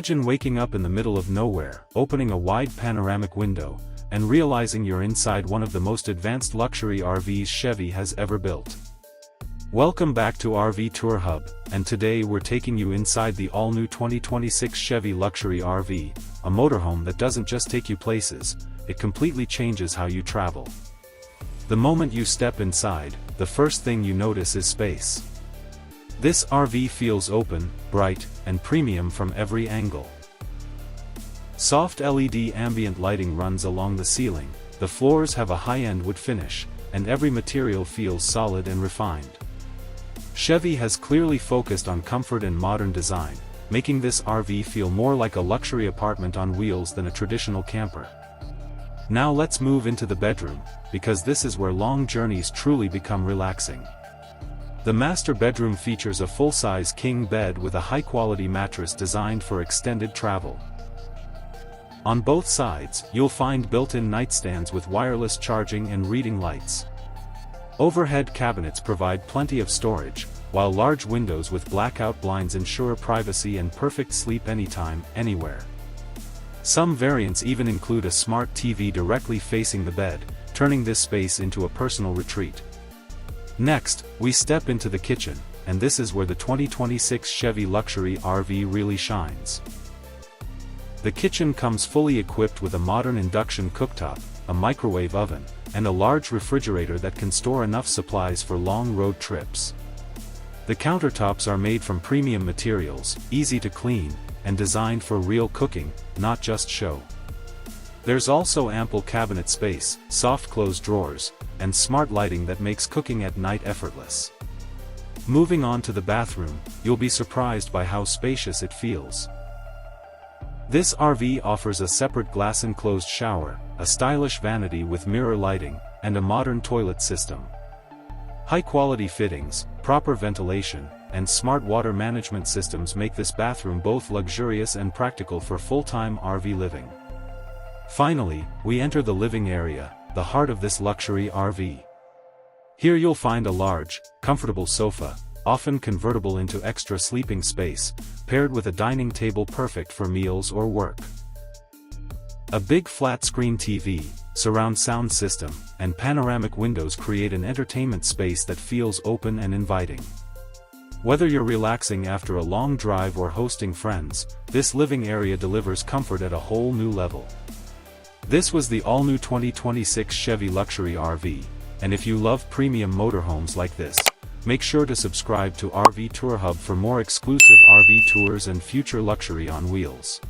Imagine waking up in the middle of nowhere, opening a wide panoramic window, and realizing you're inside one of the most advanced luxury RVs Chevy has ever built. Welcome back to RV TourHub, and today we're taking you inside the all-new 2026 Chevy Luxury RV, a motorhome that doesn't just take you places, it completely changes how you travel. The moment you step inside, the first thing you notice is space. This RV feels open, bright, and premium from every angle. Soft LED ambient lighting runs along the ceiling, the floors have a high-end wood finish, and every material feels solid and refined. Chevy has clearly focused on comfort and modern design, making this RV feel more like a luxury apartment on wheels than a traditional camper. Now let's move into the bedroom, because this is where long journeys truly become relaxing. The master bedroom features a full-size king bed with a high-quality mattress designed for extended travel. On both sides, you'll find built-in nightstands with wireless charging and reading lights. Overhead cabinets provide plenty of storage, while large windows with blackout blinds ensure privacy and perfect sleep anytime, anywhere. Some variants even include a smart TV directly facing the bed, turning this space into a personal retreat. Next, we step into the kitchen, and this is where the 2026 Chevy Luxury RV really shines. The kitchen comes fully equipped with a modern induction cooktop, a microwave oven, and a large refrigerator that can store enough supplies for long road trips. The countertops are made from premium materials, easy to clean, and designed for real cooking, not just show. There's also ample cabinet space, soft close drawers, and smart lighting that makes cooking at night effortless. Moving on to the bathroom, you'll be surprised by how spacious it feels. This RV offers a separate glass-enclosed shower, a stylish vanity with mirror lighting, and a modern toilet system. High-quality fittings, proper ventilation, and smart water management systems make this bathroom both luxurious and practical for full-time RV living. Finally, we enter the living area, the heart of this luxury RV. Here you'll find a large, comfortable sofa, often convertible into extra sleeping space, paired with a dining table perfect for meals or work. A big flat-screen TV, surround sound system, and panoramic windows create an entertainment space that feels open and inviting. Whether you're relaxing after a long drive or hosting friends, this living area delivers comfort at a whole new level. This was the all-new 2026 Chevy Luxury RV, and if you love premium motorhomes like this, make sure to subscribe to RV TourHub for more exclusive RV tours and future luxury on wheels.